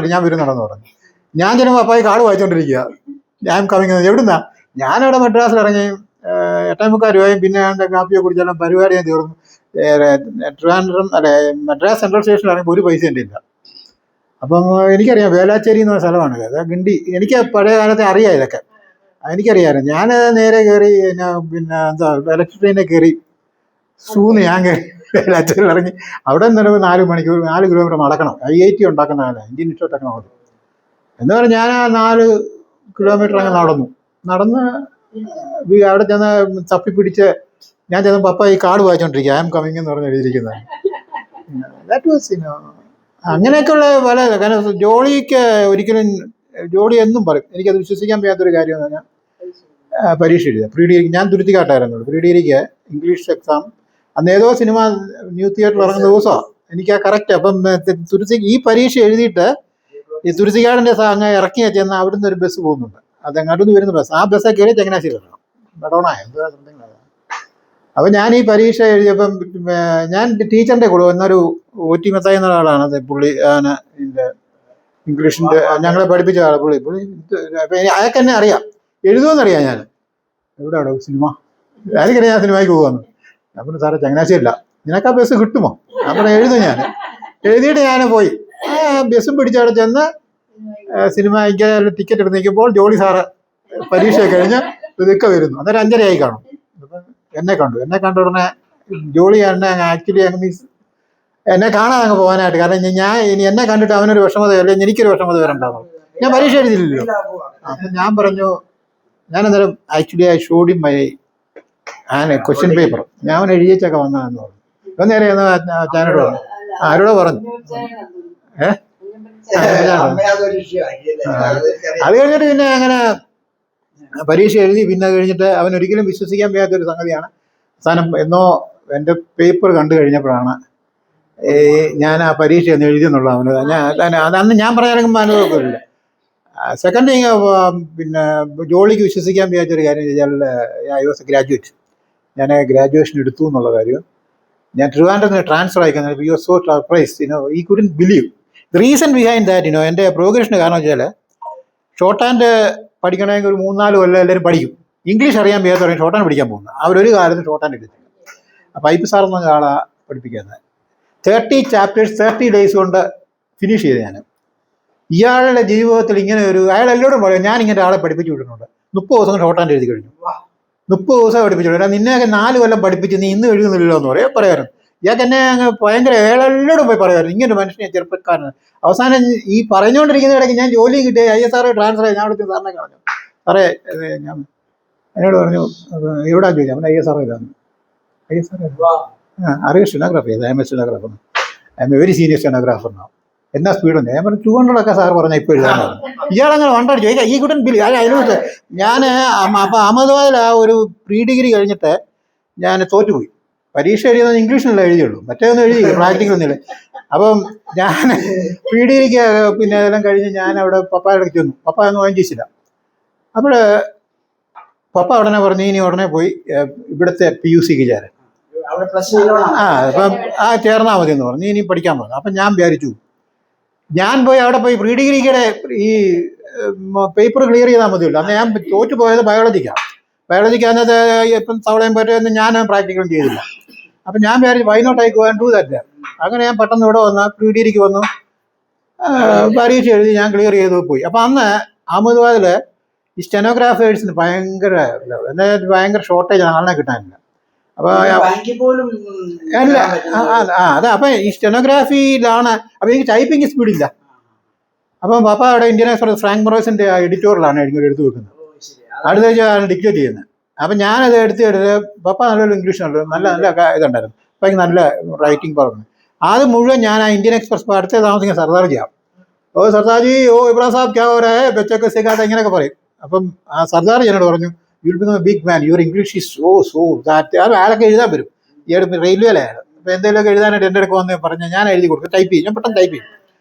ഞാൻ വരുന്നുണ്ടെന്ന് പറഞ്ഞു. ഞാൻ ചെല്ലുമ്പോൾ പപ്പായി കാർഡ് വായിച്ചുകൊണ്ടിരിക്കുക. ഞാൻ കമ്മിങ് എവിടുന്നാ? ഞാനവിടെ മദ്രാസിൽ ഇറങ്ങി 8:45 രൂപയും പിന്നെ കാപ്പിയെ കുടിച്ചെല്ലാം പരിപാടി ഞാൻ തീർന്നു. ട്രിവാൻഡ്രം അല്ലെ മദ്രാസ് സെൻട്രൽ സ്റ്റേഷനിൽ ഇറങ്ങി ഒരു പൈസ എൻ്റെ ഇല്ല. അപ്പം എനിക്കറിയാം വേലാച്ചേരി എന്ന് പറഞ്ഞ സ്ഥലമാണ്, അത് ഗിണ്ടി. എനിക്ക് പഴയ കാലത്തെ അറിയാം ഇതൊക്കെ, എനിക്കറിയാമായിരുന്നു. ഞാൻ നേരെ കയറി പിന്നെ എന്താ ഇലക്ട്രിക് ട്രെയിനിൽ കയറി സൂന്ന് ഞാൻ കയറി വേലാച്ചേരിയിൽ ഇറങ്ങി. അവിടെ നിന്ന് 4 മണിക്കൂർ 4 കിലോമീറ്റർ നടക്കണം. IIT ഉണ്ടാക്കുന്ന കാലം, ഇന്ത്യൻ ഇൻസ്റ്റിറ്റ്യൂട്ട് ടെക്നോളജി എന്ന് പറഞ്ഞാൽ ഞാൻ 4 കിലോമീറ്റർ അങ്ങ് നടന്ന് അവിടെ ചെന്ന് തപ്പിപ്പിടിച്ച് ഞാൻ ചെന്ന് പപ്പ ഈ കാർഡ് വായിച്ചോണ്ടിരിക്കുക. ഐ ആം കമ്മിങ് എന്ന് പറഞ്ഞ് എഴുതിയിരിക്കുന്നത്. ദാറ്റ് വാസ് അങ്ങനെയൊക്കെയുള്ള പല. കാരണം ജോളിക്ക് ഒരിക്കലും ജോളി എന്നും പറയും, എനിക്കത് വിശ്വസിക്കാൻ വയ്യാത്തൊരു കാര്യം എന്ന് പറഞ്ഞാൽ പരീക്ഷ എഴുതുക. പ്രീ ഡിഗ്രി ഞാൻ തുരുത്തിക്കാട്ടായിരുന്നുള്ളൂ. പ്രീ ഡിഗ്രിക്ക് ഇംഗ്ലീഷ് എക്സാം അന്ന് ഏതോ സിനിമ ന്യൂ തിയേറ്ററിൽ ഇറങ്ങുന്ന ദിവസമാണ്. എനിക്ക് ആ കറക്റ്റ്. അപ്പം തുരുത്തി ഈ പരീക്ഷ എഴുതിയിട്ട് ഈ തുരുത്തിക്കാടിൻ്റെ അങ്ങ് ഇറക്കി ചെന്നാൽ അവിടുന്ന് ഒരു ബസ് പോകുന്നുണ്ട്, അത് അങ്ങോട്ട് വരുന്ന ബസ്. ആ ബസ്സെ കയറി ചങ്ങനാശ്ശേരി ഇറങ്ങണം, ബഡോണ എന്താ സംതിങ്. അപ്പം ഞാൻ ഈ പരീക്ഷ എഴുതിയപ്പം ഞാൻ ടീച്ചറിൻ്റെ കൂടെ എന്നൊരു OT മെത്തായി എന്ന ആളാണ്, അത് പുള്ളി ഇതിൻ്റെ ഇംഗ്ലീഷിൻ്റെ ഞങ്ങളെ പഠിപ്പിച്ച ആൾ. പുള്ളി അപ്പം അയാൾക്ക് എന്നെ അറിയാം, എഴുതുമെന്നറിയാം. ഞാൻ എവിടെയാണോ സിനിമ, എനിക്കറിയാം ഞാൻ സിനിമയ്ക്ക് പോകുമെന്ന്. അപ്പം സാറേ ചങ്ങനാശ്ശേരിയില്ല, നിനക്ക് ആ ബസ് കിട്ടുമോ? അപ്പം എഴുതും. ഞാൻ എഴുതിയിട്ട് ഞാൻ പോയി ബസ്സും പിടിച്ചവിടെ ചെന്ന് സിനിമയ്ക്ക് ടിക്കറ്റ് എടുത്ത് നിൽക്കുമ്പോൾ ജോളി സാറ് പരീക്ഷ കഴിഞ്ഞ് ഇതൊക്കെ വരുന്നു. അന്നേരം 5:30 ആയി കാണും. എന്നെ കണ്ട ഉടനെ ജോളി എന്നെ ആക്ച്വലി മീൻസ് എന്നെ കാണാൻ അങ്ങ് പോകാനായിട്ട്. കാരണം ഞാൻ ഇനി എന്നെ കണ്ടിട്ട് അവനൊരു വിഷമത അല്ലെങ്കിൽ എനിക്കൊരു വിഷമത വരണ്ടാവും. ഞാൻ പരീക്ഷ എഴുതിയില്ലല്ലോ. അപ്പം ഞാൻ പറഞ്ഞു, ഞാൻ അന്നേരം actually I showed him my question paper. ഞാൻ അവൻ എഴുതിച്ചൊക്കെ വന്നതെന്ന് പറഞ്ഞു. ഇപ്പം നേരെ ഞാനോട് പറഞ്ഞു, ആരോടോ പറഞ്ഞു. അത് കഴിഞ്ഞിട്ട് പിന്നെ അങ്ങനെ പരീക്ഷ എഴുതി. പിന്നെ കഴിഞ്ഞിട്ട് അവൻ ഒരിക്കലും വിശ്വസിക്കാൻ വയ്യാത്തൊരു സംഗതിയാണ്. അവസാനം എന്നോ എൻ്റെ പേപ്പർ കണ്ടു കഴിഞ്ഞപ്പോഴാണ് ഞാൻ ആ പരീക്ഷ ഒന്ന് എഴുതിയെന്നുള്ള അവന്. അന്ന് ഞാൻ പറയാനെങ്കിൽ അനുഭവമില്ല. സെക്കൻഡ് തിങ്, പിന്നെ ജോളിക്ക് വിശ്വസിക്കാൻ വയ്യാത്തൊരു കാര്യം വെച്ചാൽ ഐ വാസ് എ ഗ്രാജുവേറ്റ്. ഞാൻ ഗ്രാജുവേഷൻ എടുത്തു എന്നുള്ള കാര്യം. ഞാൻ ട്രിവാൻഡ്രത്തിന് ട്രാൻസ്ഫർ ആയിക്കുന്നത് you are so surprise, I couldn't believe the reason behind that. എൻ്റെ പ്രോഗ്രഷന് കാരണം വെച്ചാൽ ഷോർട്ട് ഹാൻഡ് പഠിക്കണമെങ്കിൽ ഒരു 3-4 കൊല്ലം എല്ലാവരും പഠിക്കും. ഇംഗ്ലീഷ് അറിയാൻ വയ്യാത്തവരെ ഷോർട്ട് ഹാൻഡ് പഠിക്കാൻ പോകുന്നത്. അവരൊരു കാലത്ത് ഷോർട്ട് ഹാൻഡ് എടുത്തില്ല. അപ്പോൾ ഐപ്പ് സാർ എന്ന ആളാണ് പഠിപ്പിക്കുന്നത്. 30 ചാപ്റ്റേഴ്സ് 30 ഡേയ്സ് കൊണ്ട് ഫിനിഷ് ചെയ്ത്. ഞാൻ ഇയാളുടെ ജീവിതത്തിൽ ഇങ്ങനെ അയാൾ എല്ലാവരും പറയും, ഞാൻ ഇങ്ങനെ ആളെ പഠിപ്പിച്ചു വിട്ടിട്ടുണ്ട്. 30 ദിവസം ഷോർട്ട് ഹാൻഡ് എഴുതി കഴിഞ്ഞു. 30 ദിവസം പഠിപ്പിച്ചു വിടാം. നിന്നെയൊക്കെ 4 കൊല്ലം പഠിപ്പിച്ച് നീ ഇന്നും എഴുതുന്നില്ലല്ലോ എന്ന് പറയാമായിരുന്നു. ഇയാൾക്ക് എന്നെ അങ്ങ് ഭയങ്കര അയാളെല്ലാവരും പോയി പറയുമായിരുന്നു, ഇങ്ങനെ മനുഷ്യനെ ചെറുപ്പക്കാരന്. അവസാനം ഈ പറഞ്ഞുകൊണ്ടിരിക്കുന്ന ഇടയ്ക്ക് ഞാൻ ജോലി കിട്ടിയ ISRO ട്രാൻസ്ഫർ ആയി. ഞാൻ വിളിച്ച് സാറിനെ കളഞ്ഞു. സാറേ ഞാൻ എന്നോട് പറഞ്ഞു, എവിടാ ചോദിച്ചു. അവൻ ISRO ഇല്ലാന്ന്. ISRO അറിയാം, സ്റ്റെനോഗ്രാഫർ ചെയ്ത്. I M A stenographer. I M A very senior stenographer. എന്നാ സ്പീഡുണ്ട്. ഞാൻ പറഞ്ഞു 200 സാർ പറഞ്ഞാൽ ഇപ്പോൾ എഴുതാനാണ്. ഇയാളങ്ങനെ വണ്ടടിച്ചു. ഈ കുട്ടൻ ബില്ല് അതിനോട്ട് ഞാൻ അപ്പം അഹമ്മദാബാദിൽ ആ ഒരു പ്രീ ഡിഗ്രി കഴിഞ്ഞിട്ട് ഞാൻ തോറ്റുപോയി. പരീക്ഷ എഴുതുന്നത് ഇംഗ്ലീഷിനല്ല എഴുതിയുള്ളൂ, മറ്റേതൊന്നും എഴുതിയില്ല, പ്രാക്ടിക്കലൊന്നുമില്ല. അപ്പം ഞാൻ പ്രീ ഡിഗ്രിക്ക് പിന്നെ ഇതെല്ലാം കഴിഞ്ഞ് ഞാൻ അവിടെ പപ്പായുടെ ചെന്നു. പപ്പ ഒന്നും വാങ്ങിച്ചില്ല. അപ്പോൾ പപ്പ ഉടനെ പറഞ്ഞു, ഇനി ഉടനെ പോയി ഇവിടുത്തെ PUCക്ക് ചേരാൻ. അപ്പം ചേർന്നാൽ മതി എന്ന് പറഞ്ഞു. ഇനി പഠിക്കാൻ പറഞ്ഞു. അപ്പം ഞാൻ വിചാരിച്ചു, ഞാൻ പോയി അവിടെ പോയി പ്രീ ഡിഗ്രിയുടെ ഈ പേപ്പർ ക്ലിയർ ചെയ്താൽ മതിയല്ലോ. അന്ന് ഞാൻ തോറ്റു പോയത് ബയോളജിക്കാണ്. ബയോളജിക്ക് അന്നത്തെ ഇപ്പം തവളയും പറ്റുമെന്ന് ഞാൻ പ്രാക്ടിക്കലും ചെയ്തില്ല. അപ്പം ഞാൻ വിചാരിച്ചു why not I go and do that. അങ്ങനെ ഞാൻ പെട്ടെന്ന് ഇവിടെ വന്ന് പ്രീ ഡിഗ്രിക്ക് വന്നു, പരീക്ഷ എഴുതി, ഞാൻ ക്ലിയർ ചെയ്ത് പോയി. അപ്പം അന്ന് അഹമ്മദാബാദിൽ ഈ സ്റ്റെനോഗ്രാഫേഴ്സിന് ഭയങ്കര ഷോർട്ടേജാണ്, ആളിനെ കിട്ടാനില്ല. അപ്പോൾ അല്ല അതെ. അപ്പം ഈ സ്റ്റെനോഗ്രാഫിയിലാണ്. അപ്പം എനിക്ക് ടൈപ്പിംഗ് സ്പീഡില്ല. അപ്പം പപ്പ അവിടെ ഇന്ത്യൻ എക്സ്പ്രസ് ഫ്രാങ്ക് മൊറോസിൻ്റെ എഡിറ്റോറിയലാണ് എനിക്ക് എടുത്ത് വെക്കുന്നത്. അടുത്ത വെച്ചാണ് ഡിക്റ്റേറ്റ് ചെയ്യുന്നത്. അപ്പം ഞാനത് എടുത്ത് പപ്പ നല്ലൊരു ഇംഗ്ലീഷ് നല്ല ഇതുണ്ടായിരുന്നു. അപ്പം എനിക്ക് നല്ല റൈറ്റിംഗ് പറഞ്ഞു. അത് മുഴുവൻ ഞാൻ ആ ഇന്ത്യൻ എക്സ്പ്രസ് അടുത്ത താമസിക്കുന്ന സർദാർജിയാണ്. ഓ സർദാർജി, ഓ ഇബ്രാഹിം സാബ് ക്യാ ഹോ രഹാ ഹൈ, ബച്ചൊക്കെ സിഖാത്ത, ഇങ്ങനെയൊക്കെ പറയും. അപ്പം ആ സർദാർജി എന്നോട് പറഞ്ഞു, you will become a big man, your English is so that. അത് അയാളൊക്കെ എഴുതാൻ വരും. ഈ റെയിൽവേയിലായിരുന്നു. അപ്പോൾ എന്തെങ്കിലുമൊക്കെ എഴുതാനായിട്ട് എൻ്റെ അടുക്ക് വന്ന് പറഞ്ഞാൽ ഞാൻ എഴുതി കൊടുക്കും, ടൈപ്പ് ചെയ്യും. ഞാൻ പെട്ടെന്ന് ടൈപ്പ് ചെയ്യും.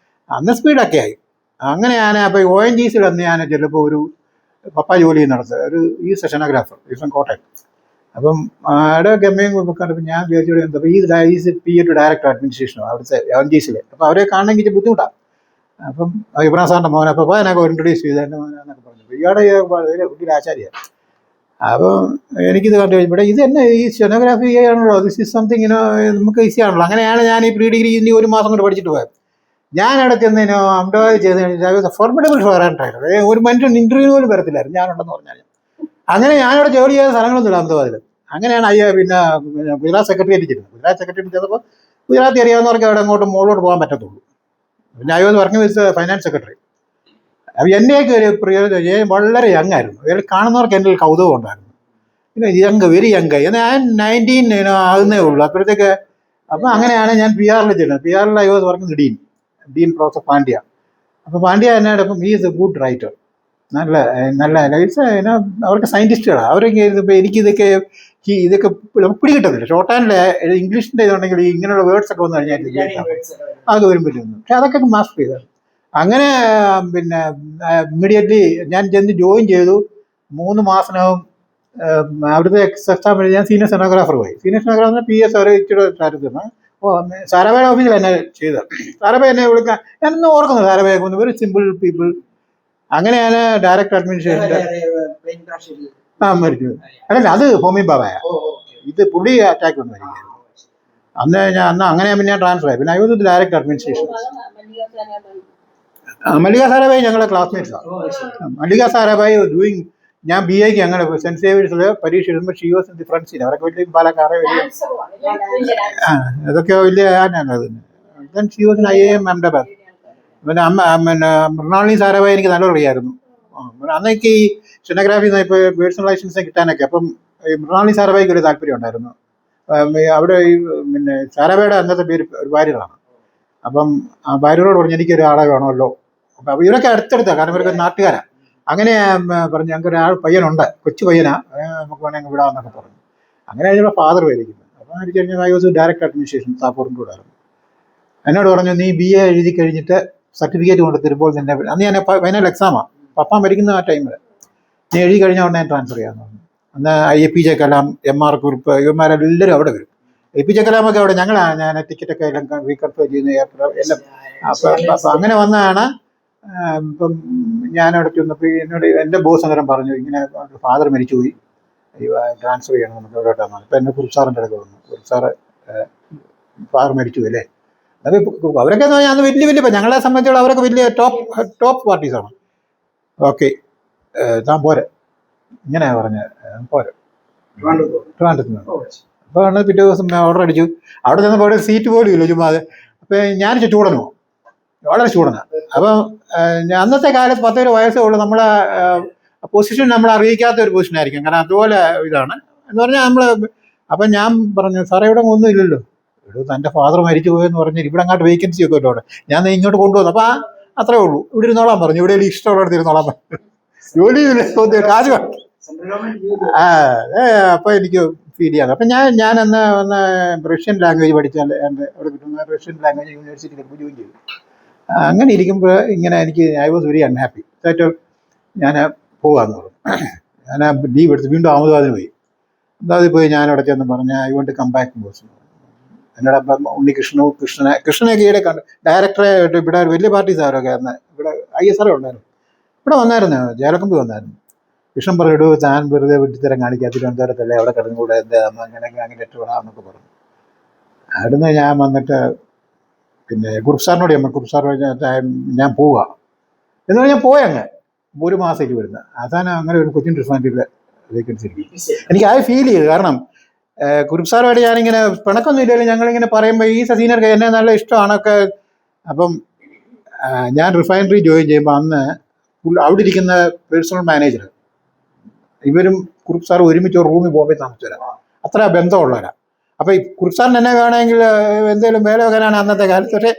അന്ന് സ്പീഡൊക്കെ ആയി. അങ്ങനെ ഞാൻ അപ്പോൾ ONGC വന്ന് ഞാൻ ചിലപ്പോൾ ഒരു പപ്പ ജോലി നടത്തുക ഈ സ്റ്റെനോഗ്രാഫർ ഫ്രം കോട്ടയം. അപ്പം അവിടെ ഗമ്യം കണ്ടപ്പോൾ ഞാൻ വിചാരിച്ചു, ഈ PA ടു ഡയറക്ടർ അഡ്മിനിസ്ട്രേഷനോ അവിടുത്തെ ONGC. അപ്പോൾ അവരെ കാണണമെങ്കിൽ ബുദ്ധിമുട്ടാണ്. അപ്പം ഇബ്രാഹിം സാറിൻ്റെ മോനെ അപ്പോൾ അതിനൊക്കെ ഇൻട്രൊഡ്യൂസ് ചെയ്ത് എൻ്റെ മോനെന്നൊക്കെ പറഞ്ഞു. ഇയാളുടെ വലിയ ആചാര്യ. അപ്പം എനിക്കിത് കണ്ടു ഇവിടെ ഇത് തന്നെ ഈ സ്റ്റെനോഗ്രാഫി ആണല്ലോ, ദിസ് ഈസ് സംതിങ് ഇനോ നമുക്ക് ഈസി ആണല്ലോ. അങ്ങനെയാണ് ഞാൻ ഈ പ്രീ ഡിഗ്രി ഇനി 1 മാസം കൊണ്ട് പഠിച്ചിട്ട് പോയത്. ഞാൻ അവിടെ ചെന്നതിനോ അഹമ്മദാബാദ് ചെയ്ത് ഫോർമിഡബിൾ ഫോറാൻഡായിരുന്നു. ഒരു മനുഷ്യൻ ഇൻ്റർവ്യൂ പോലും വരത്തില്ലായിരുന്നു ഞാനുണ്ടെന്ന് പറഞ്ഞാൽ. അങ്ങനെ ഞാനവിടെ ജോലി ചെയ്ത സ്ഥലങ്ങളൊന്നുമില്ല അഹമ്മദാബാദിൽ. അങ്ങനെയാണ് പിന്നെ ഗുജറാത്ത് സെക്രട്ടേറിയറ്റ് ചെല്ലുന്നത്. ഗുജറാത്ത് സെക്രട്ടേറിയറ്റ് ചെന്നപ്പോൾ ഗുജറാത്തി അറിയാവുന്നവർക്ക് അവിടെ അങ്ങോട്ട് മുകളിലോട്ട് പോകാൻ പറ്റത്തുള്ളൂ. പിന്നെ അയോന്ന് വർക്കിംഗ് വിത്ത് ഫൈനാൻസ് സെക്രട്ടറി. അപ്പോൾ എന്നെയൊക്കെ ഒരു വളരെ യങ്ങായിരുന്നു. ഇതിൽ കാണുന്നവർക്ക് എൻ്റെ ഒരു കൗതുകം ഉണ്ടായിരുന്നു. പിന്നെ വെരി യങ്. ഞാൻ 19 ആകുന്നേ ഉള്ളൂ അപ്പോഴത്തേക്ക്. അപ്പം അങ്ങനെയാണ് ഞാൻ PR-ൽ ചെല്ലുന്നത്. PR-ൽ I was working dean professor Pandya. അപ്പോൾ പാണ്ഡ്യ എന്നോട് ഇപ്പം he is a good writer, നല്ല നല്ല അവർക്ക് സയൻറ്റിസ്റ്റുകളാണ്. അവരൊക്കെ ഇപ്പോൾ എനിക്കിതൊക്കെ പിടികിട്ടത്തില്ല. ഷോർട്ട് ഹാൻഡിൽ ഇംഗ്ലീഷിൻ്റെ ഇതുണ്ടെങ്കിൽ ഇങ്ങനെയുള്ള വേർഡ്സ് ഒക്കെ വന്നു കഴിഞ്ഞാൽ അതൊക്കെ വരുമ്പോഴൊന്നും, പക്ഷെ അതൊക്കെ മാസ്റ്റർ ചെയ്തത്. അങ്ങനെ പിന്നെ ഇമ്മീഡിയറ്റ്ലി ഞാൻ ചെന്ന് ജോയിൻ ചെയ്തു. 3 മാസത്തിനകം അവിടുത്തെ എക്സാം ഞാൻ സീനിയർ സ്റ്റെനോഗ്രാഫർ പോയി. സീനിയർ സ്റ്റെനോഗ്രാഫർ PS അവർ ഇച്ചിരി താരത്തിന് സാരാഭായുടെ ഓഫീസിൽ എന്നെ ചെയ്തത്. സാരാഭായ് എന്നെ വിളിക്കാൻ ഞാനൊന്നും ഓർക്കുന്നു. Sarabhai very simple people. അങ്ങനെയാണ് ഡയറക്ടർ അഡ്മിനിസ്ട്രേഷൻ്റെ മരിച്ചു. അല്ലല്ല, അത് ഹോമി ബാബായ. ഇത് പുള്ളി അറ്റാക്ക് വന്നു മരിക്കുകയായിരുന്നു. അന്ന് അങ്ങനെ പിന്നെ ട്രാൻസ്ഫർ ആയി. പിന്നെ ഐ വാസ് ഡയറക്ടർ അഡ്മിനിസ്ട്രേഷൻ. മല്ലിക സാരാഭായ് ഞങ്ങളുടെ ക്ലാസ്മേറ്റ്സാണ്. മല്ലിക സാരാഭായ് ഡൂയിങ് ഞാൻ BA-ക്ക് ഞങ്ങളുടെ സെൻറ്റ് സേവിയേഴ്സിൽ പരീക്ഷ എഴുതുമ്പോൾ she was in the front seat. അവരൊക്കെ വലിയ പാലക്കാരെ വലിയ അതൊക്കെ വലിയ ആനാണത്. Then she was in IIM Ahmedabad. പിന്നെ മൃണാളിനി സാരാഭായ് എനിക്ക് നല്ലോണം അറിയായിരുന്നു. അന്നേക്ക് ഈ സ്റ്റെനോഗ്രാഫി ഇപ്പോൾ പേഴ്സണൽ ലൈസൻസ് കിട്ടാനൊക്കെ അപ്പം മൃണാളിനി സാരാഭായ്ക്ക് ഒരു താല്പര്യം ഉണ്ടായിരുന്നു. അവിടെ ഈ പിന്നെ സാരാഭായുടെ അന്നത്തെ പേര് ഒരു ഭാര്യകളാണ്. അപ്പം ആ ഭാര്യയോട് പറഞ്ഞു എനിക്കൊരാളെ വേണമല്ലോ. അപ്പോൾ ഇവരൊക്കെ അടുത്തടുത്താണ്, കാരണം ഇവരൊക്കെ നാട്ടുകാരാണ്. അങ്ങനെ പറഞ്ഞു ഞങ്ങൾക്ക് ഒരാൾ പയ്യനുണ്ട്, കൊച്ചു പയ്യനാ, നമുക്ക് വേണമെങ്കിൽ വിടാമെന്നൊക്കെ പറഞ്ഞു. അങ്ങനെ കഴിഞ്ഞപ്പോൾ ഫാദർ വരിക്കുന്നത്. അപ്പോൾ എനിക്ക് കഴിഞ്ഞാൽ ഐ വാസ് ഡയറക്ടർ അഡ്മിനിസ്ട്രേഷൻ സാപ്പൂറിൻ്റെ കൂടെ ആയിരുന്നു. എന്നോട് പറഞ്ഞു നീ BA എഴുതി കഴിഞ്ഞിട്ട് സർട്ടിഫിക്കറ്റ് കൊണ്ട് തരുമ്പോൾ തന്നെ, അന്ന് ഞാൻ ഫൈനൽ എക്സാമാണ്, പപ്പ മരിക്കുന്ന ആ ടൈമിൽ, നീ എഴുതി കഴിഞ്ഞാൽ ഉടനെ ട്രാൻസ്ഫർ ചെയ്യാമെന്ന് പറഞ്ഞു. അന്ന് APJ കലാം, MR കുറുപ്പ്, ഇവന്മാരെല്ലാവരും അവിടെ വരും. APJ കലാമൊക്കെ അവിടെ ഞാൻ ടിക്കറ്റൊക്കെ എല്ലാം റീകൺഫേം ചെയ്യുന്ന എല്ലാം. അപ്പം അങ്ങനെ വന്നതാണ്. ഇപ്പം ഞാനവിടെ ചെന്നപ്പോൾ എന്നോട് എൻ്റെ ബോസ് അന്നേരം പറഞ്ഞു ഇങ്ങനെ ഫാദർ മരിച്ചുപോയി, ട്രാൻസ്ഫർ ചെയ്യണം നമുക്ക് എവിടെയോട്ടാന്ന്. അപ്പം എൻ്റെ കുറുപ്പ് സാറിൻ്റെ അടുത്ത് വന്നു. കുറുപ്പ് സാറ് ഫാദർ മരിച്ചുപോയി അല്ലേ. അതൊക്കെ അവരൊക്കെ അന്ന് വലിയ ഞങ്ങളെ സംബന്ധിച്ചോളം അവരൊക്കെ വലിയ ടോപ്പ് പാർട്ടീസാണ്. ഓക്കെ താൻ പോരെ, ഇങ്ങനെയാണ് പറഞ്ഞത്, പോരെ ട്രിവാൻഡ്രത്ത്. അപ്പോൾ പിറ്റേ ദിവസം ഓർഡർ അടിച്ചു. അവിടെ ചെന്നപ്പോൾ അവിടെ സീറ്റ് പോലും ഇല്ല, ചുമ്മാ. അപ്പം ഞാൻ ചൂടനോ, വളരെ ചൂടനാണ്. അപ്പം അന്നത്തെ കാലത്ത് 10 വയസ്സേ ഉള്ളൂ. നമ്മളെ പൊസിഷൻ നമ്മൾ അറിയിക്കാത്ത ഒരു പൊസിഷനായിരിക്കും, കാരണം അതുപോലെ ഇതാണ് എന്ന് പറഞ്ഞാൽ നമ്മൾ. അപ്പം ഞാൻ പറഞ്ഞു സാറേ ഇവിടെ ഒന്നും ഇല്ലല്ലോ. ഇവിടെ തൻ്റെ ഫാദർ മരിച്ചു പോയെന്ന് പറഞ്ഞാൽ ഇവിടെ അങ്ങോട്ട് വേക്കൻസി ഒക്കെ ഉണ്ടോ അവിടെ, ഞാൻ ഇങ്ങോട്ട് കൊണ്ടുവന്നു. അപ്പം അത്രേ ഉള്ളൂ, ഇവിടെ ഇരുന്നോളാൻ പറഞ്ഞു, ഇവിടെ ഇഷ്ടമുള്ളടത്ത് ഇരുന്നോളാൻ പറഞ്ഞു, ജോലി കാശ് വേണം. അപ്പോൾ എനിക്ക് ഫീൽ ചെയ്യാം. അപ്പം ഞാൻ അന്ന് റഷ്യൻ ലാംഗ്വേജ് പഠിച്ചാൽ എൻ്റെ അവിടെ കിട്ടുന്ന റഷ്യൻ ലാംഗ്വേജ് യൂണിവേഴ്സിറ്റിയിൽ ജോയിൻ ചെയ്തു. അങ്ങനെ ഇരിക്കുമ്പോൾ ഇങ്ങനെ ഐ വാസ് വെരി അൺഹാപ്പി. ഞാൻ പോകാമെന്ന് പറഞ്ഞു. ഞാൻ ലീവ് എടുത്ത് വീണ്ടും അഹമ്മദാബാദിന് പോയി. അഹമ്മദാബാദിൽ പോയി ഞാൻ അവിടെ ചെന്ന് പറഞ്ഞാൽ I want to come back boss. എന്നോട് അപ്പം കൃഷ്ണനെയൊക്കെ ഈയിടെ കണ്ട് ഡയറക്ടറെ ഇവിടെ വലിയ പാർട്ടീസ് അവരൊക്കെ അന്ന് ഇവിടെ ISR ഉണ്ടായിരുന്നു. ഇവിടെ വന്നായിരുന്നു, ജയലക്കമ്പി വന്നായിരുന്നു. കൃഷ്ണൻ പറഞ്ഞു താൻ വെറുതെ വിട്ടിത്തരം കാണിക്കുക, തിരുവനന്തപുരത്തല്ലേ അവിടെ കിടന്നുകൂടെ, എന്താ അങ്ങനെ ഇട്ടുവിടാന്നൊക്കെ പറഞ്ഞു. അവിടുന്ന് ഞാൻ വന്നിട്ട് പിന്നെ കുറുപ്പ് സാറിനോട് കുറുപ്പ് സാർ ഞാൻ പോവുക എന്ന് പറഞ്ഞാൽ പോയങ്ങ് 1 മാസത്തേക്ക് വരുന്നത്. അവസാനം അങ്ങനെ ഒരു കൊച്ചിൻ റിഫൈനറിയിൽ വേക്കൻസി എനിക്ക് അത് ഫീൽ ചെയ്തു. കാരണം കുറുപ്പ് സാറുമായിട്ട് ഞാനിങ്ങനെ പിണക്കൊന്നും ഇല്ലല്ലോ, ഞങ്ങളിങ്ങനെ പറയുമ്പോൾ ഈ സീനിയർക്ക് എന്നെ നല്ല ഇഷ്ടമാണൊക്കെ. അപ്പം ഞാൻ റിഫൈനറി ജോയിൻ ചെയ്യുമ്പോൾ അന്ന് അവിടെ ഇരിക്കുന്ന പേഴ്സണൽ മാനേജർ ഇവരും കുറുപ്പ് സാർ ഒരുമിച്ച് ഒരു റൂമിൽ പോകുമ്പോൾ താമസിച്ചു, അത്ര ബന്ധമുള്ളവരാണ്. അപ്പോൾ ഈ കുറുപ്പ് സാറിന് എന്നെ വേണമെങ്കിൽ എന്തെങ്കിലും വേല വെക്കാനാണ് അന്നത്തെ കാലത്ത്. പക്ഷേ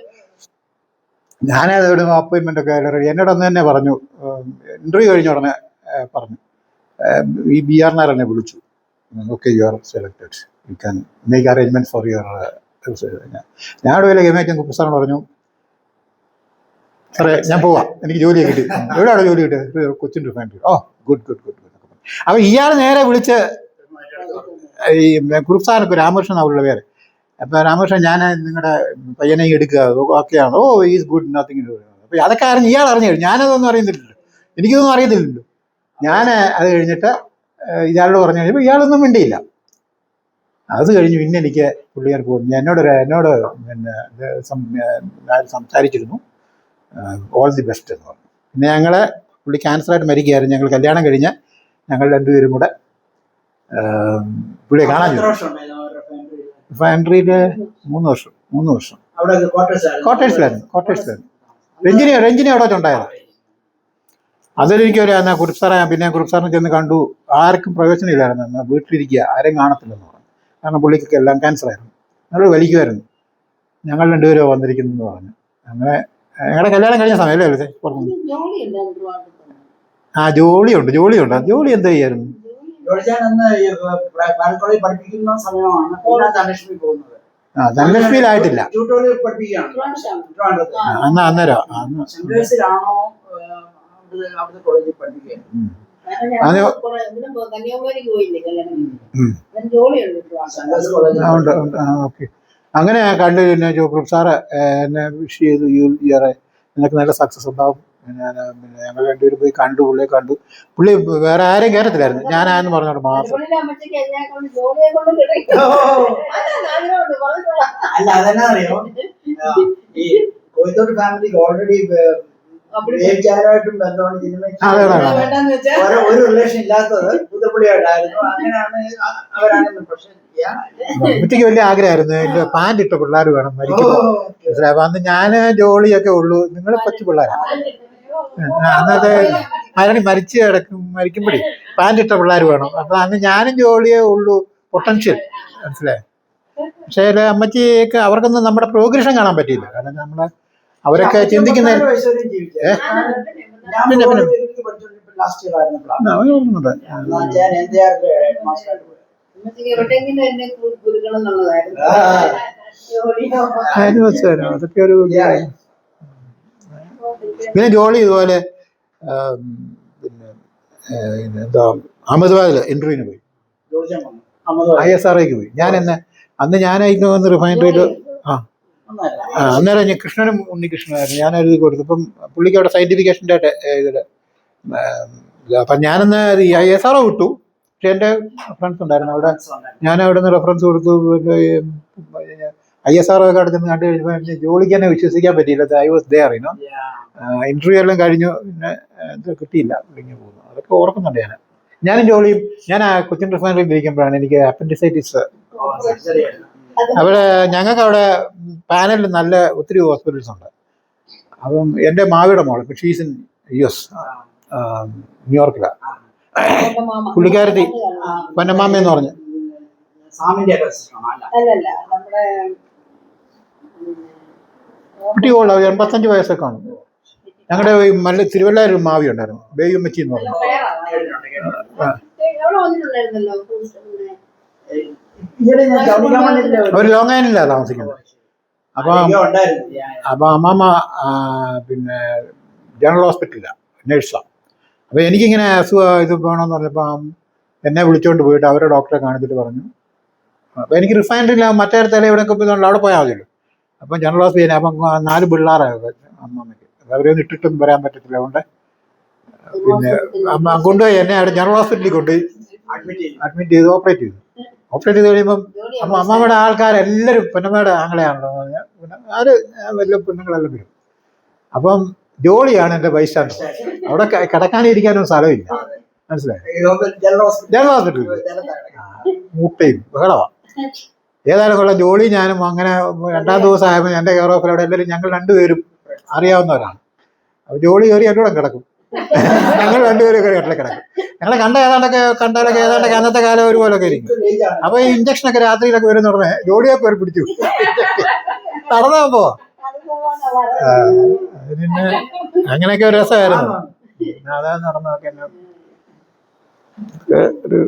ഞാനതോട് അപ്പോയിൻമെൻ്റ് ഒക്കെ എന്നോട് അന്ന് തന്നെ പറഞ്ഞു, ഇൻ്റർവ്യൂ കഴിഞ്ഞ ഉടനെ പറഞ്ഞു, ഈ BR നായർ എന്നെ വിളിച്ചു, okay you are selected, you can make arrangement for your. ഞാൻ അവിടെ വല്ല ഗമേച്ചൻ കുറുപ്പ് സാറിനോട് പറഞ്ഞു സാറേ ഞാൻ പോവാം, എനിക്ക് ജോലിയൊക്കെ കിട്ടി. എവിടെയാണ് ജോലി കിട്ടിയത്? കൊച്ചിൻ റിഫൈനറി. ഓ ഗുഡ് ഗുഡ് ഗുഡ് ഗുഡ്. അപ്പോൾ ഇയാൾ നേരെ വിളിച്ച് ഈ കുറുപ്പ് സാറിനൊക്കെ രാമകൃഷ്ണൻ അവരുടെ പേര്. അപ്പോൾ രാമകൃഷ്ണൻ ഞാൻ നിങ്ങളുടെ പയ്യനെ എടുക്കുക, ഓക്കെയാണ്. ഓ ഈസ് ഗുഡ്, നത്തിങ് ടു. അപ്പോൾ അതൊക്കെ ഇയാൾ അറിഞ്ഞു കഴിഞ്ഞു. ഞാനതൊന്നും അറിയുന്നില്ലല്ലോ, എനിക്കിതൊന്നും അറിയത്തില്ലല്ലോ. ഞാൻ അത് കഴിഞ്ഞിട്ട് ഇയാളോട് പറഞ്ഞു കഴിഞ്ഞപ്പോൾ ഇയാളൊന്നും മിണ്ടിയില്ല. അത് കഴിഞ്ഞ് പിന്നെ എനിക്ക് പുള്ളിക്കാർ പോകുന്നു, എന്നോട് പിന്നെ സംസാരിച്ചിരുന്നു, ഓൾ ദി ബെസ്റ്റ് എന്ന് പറഞ്ഞു. പിന്നെ ഞങ്ങളെ പുള്ളി ക്യാൻസറായിട്ട് മരിക്കുകയായിരുന്നു. ഞങ്ങൾ കല്യാണം കഴിഞ്ഞ് ഞങ്ങൾ രണ്ടുപേരും കൂടെ പുള്ളിയെ കാണാൻ ചെന്നു. റിഫൈനറിയിൽ 3 വർഷം. കോട്ടേഴ്സിലായിരുന്നു. രഞ്ജിനി അവിടെ വെച്ചുണ്ടായത്. അതിലെനിക്കൊരു എന്നാൽ കുറുപ്പ് സാറെ, പിന്നെ കുറുപ്പ് സാറിനെ ചെന്ന് കണ്ടു. ആർക്കും പ്രയോജനമില്ലായിരുന്നു, എന്നാൽ വീട്ടിലിരിക്കുക, ആരും കാണത്തില്ലെന്ന് പറഞ്ഞു. കാരണം പുള്ളിക്കൊക്കെ എല്ലാം ക്യാൻസറായിരുന്നു. ഞങ്ങൾ വലിക്കുമായിരുന്നു. ഞങ്ങൾ രണ്ടുപേരും വന്നിരിക്കുന്നു എന്ന് പറഞ്ഞു. അങ്ങനെ ഞങ്ങളുടെ കല്യാണം കഴിഞ്ഞ സമയമല്ലേ പറഞ്ഞു. ജോലിയുണ്ട്. ജോലി എന്താ ചെയ്യായിരുന്നു? ധനലക്ഷ്മിയിലായിട്ടില്ല. അന്നേരം ഓക്കെ. അങ്ങനെ കണ്ടു. പിന്നെ കുറുപ്പ് സാറ് എന്നെ വിഷ് ചെയ്തു, നിനക്ക് നല്ല സക്സസ് ഉണ്ടാവും. പിന്നെ ഞങ്ങൾ രണ്ടുപേരും പോയി കണ്ടു, പുള്ളിയെ കണ്ടു. പുള്ളി വേറെ ആരെയും കയറത്തില്ലായിരുന്നു, ഞാനാന്ന് പറഞ്ഞോണ്ട് മാത്രം. അല്ല, അതെന്നാ അറിയോ, ഈ കോഴിത്തോട് ഫാമിലിക്ക് ഓൾറെഡി ബന്ധമാണ്. ഒരു റിലേഷൻ ഇല്ലാത്തത് പുതുപ്പള്ളിയായിട്ടായിരുന്നു. അങ്ങനെയാണ് അവരാണ്. പക്ഷെ എനിക്ക് വലിയ ആഗ്രഹമായിരുന്നു, എന്റെ പാൻറ് ഇട്ട പിള്ളേർ വേണം മരിക്കുമ്പോൾ. മനസ്സിലായി. അന്ന് ഞാൻ ജോളിയൊക്കെ ഉള്ളൂ, നിങ്ങൾ കൊച്ചു പിള്ളേരാണ്. അന്നത്തെ മരിക്കുമ്പോഴേ പാൻറ് ഇട്ട പിള്ളേർ വേണം. അപ്പൊ അന്ന് ഞാനും ജോളിയേ ഉള്ളൂ പൊട്ടൻഷ്യൽ. മനസ്സിലായി. പക്ഷേ അമ്മച്ചിയൊക്കെ അവർക്കൊന്നും നമ്മുടെ പ്രോഗ്രഷൻ കാണാൻ പറ്റിയില്ല. കാരണം നമ്മളെ അവരൊക്കെ ചിന്തിക്കുന്ന അതൊക്കെ ഒരു. പിന്നെ ജോളി ഇതുപോലെ പിന്നെ എന്താ അഹമ്മദാബാദിൽ ഇന്റർവ്യൂവിന് പോയി, ISROയ്ക്ക് പോയി. അന്ന് ഞാനായിരുന്നു വന്ന് റിഫൈനറിയിൽ. അന്നേരം കൃഷ്ണനും ഉണ്ണികൃഷ്ണനായിരുന്നു. ഞാൻ എഴുതി കൊടുത്തു. ഇപ്പം പുള്ളിക്ക് അവിടെ സയന്റിഫിക്കേഷൻ്റെ ഇതിൽ. അപ്പം ഞാനന്ന് ISRO വിട്ടു. പക്ഷെ എൻ്റെ ഫ്രണ്ട്സ് ഉണ്ടായിരുന്നു അവിടെ. ഞാൻ അവിടെ നിന്ന് റെഫറൻസ് കൊടുത്തു. ISRO ഒക്കെ അവിടെ നിന്ന് കണ്ടു കഴിഞ്ഞപ്പോൾ ജോലിക്ക് തന്നെ വിശ്വസിക്കാൻ പറ്റിയില്ല. I was there. ഇന്റർവ്യൂ എല്ലാം കഴിഞ്ഞു. പിന്നെ ഇത് കിട്ടിയില്ല, ഇങ്ങനെ പോകുന്നു. അതൊക്കെ ഓർക്കുന്നുണ്ട് ഞാനും ജോലിയും. ഞാൻ കൊച്ചിൻ റിഫൈനറിയിൽ ഇരിക്കുമ്പോഴാണ് എനിക്ക് അപ്പൻഡിസൈറ്റിസ്. അവിടെ ഞങ്ങൾക്ക് അവിടെ പാനലിൽ നല്ല ഒത്തിരി ഹോസ്പിറ്റൽസ് ഉണ്ട്. അപ്പം എൻ്റെ മാവിയുടെ മോള്, ഷീസ് ഇൻ US, ന്യൂയോർക്കിലാണ്. പുള്ളിക്കാരത്തി പൊന്നമ്മാമെന്ന് പറഞ്ഞു. കുട്ടി ഓള 85 വയസ്സൊക്കെ ആണ്. ഞങ്ങളുടെ തിരുവല്ലായിൽ ഒരു മാവി ഉണ്ടായിരുന്നു, ബേയുമ്മച്ചി എന്ന് പറഞ്ഞു. അവർ ലോങ് ഐലൻഡിലാണ് താമസിക്കുന്നത്. അപ്പം അമ്മാമ്മ പിന്നെ ജനറൽ ഹോസ്പിറ്റലിലാണ്, നേഴ്സാണ്. അപ്പോൾ എനിക്കിങ്ങനെ ഇത് വേണമെന്ന് പറഞ്ഞപ്പം എന്നെ വിളിച്ചുകൊണ്ട് പോയിട്ട് അവരെ ഡോക്ടറെ കാണിച്ചിട്ട് പറഞ്ഞു. അപ്പോൾ എനിക്ക് റിഫൈനറിയില്ല, മറ്റേടത്തല്ലേ ഇവിടെയൊക്കെ പോയതുകൊണ്ട് അവിടെ പോയാൽ മതിയല്ലോ. അപ്പം ജനറൽ ഹോസ്പിറ്റലിൽ. അപ്പം 4 പിള്ളേരാണ് അമ്മമ്മയ്ക്ക്. അവരെയൊന്നും ഇട്ടിട്ടൊന്നും വരാൻ പറ്റത്തില്ല. അതുകൊണ്ട് പിന്നെ അമ്മ കൊണ്ടുപോയി എന്നെ അവിടെ ജനറൽ ഹോസ്പിറ്റലിൽ കൊണ്ടുപോയി അഡ്മിറ്റ് ചെയ്ത് ഓപ്പറേറ്റ് ചെയ്ത് കഴിയുമ്പം അമ്മമ്മയുടെ ആൾക്കാരെല്ലാവരും പെണ്ണമ്മയുടെ ആങ്ങളെയാണല്ലോ. പിന്നെ വലിയ പെണ്ണുങ്ങളെല്ലാം വരും. അപ്പം ജോളിയാണ് എൻ്റെ ബൈസ്റ്റാൻഡർ. അവിടെ കിടക്കാനിരിക്കാനും സ്ഥലമില്ല. മനസ്സിലായി. ജനറൽ ഹോസ്പിറ്റലിൽ മൂട്ടയും ബഹളമാണ്. ഏതായാലും കൊള്ളാം. ജോളി ഞാനും അങ്ങനെ 2ാം ദിവസം ആയപ്പോൾ എൻ്റെ കെയർ ഓഫിൽ അവിടെ എല്ലാവരും ഞങ്ങൾ രണ്ടുപേരും അറിയാവുന്നവരാണ്. അപ്പോൾ ജോളി കയറി എന്നോട് കിടക്കും. ഞങ്ങൾ രണ്ടുപേരും കയറി കിടക്കും. ഞങ്ങളെ കണ്ടാലൊക്കെ ഏതാണ്ടൊക്കെ അന്നത്തെ കാലം ഒരുപോലൊക്കെ ഇരിക്കും. അപ്പോൾ ഈ ഇഞ്ചക്ഷനൊക്കെ രാത്രിയിലൊക്കെ വരുന്ന ഉടനെ ജോളിയെ പേര് പിടിച്ചു നടന്നപ്പോ. പിന്നെ അങ്ങനെയൊക്കെ ഒരു രസമായിരുന്നു. അതാ നടന്നതൊക്കെ ഒരു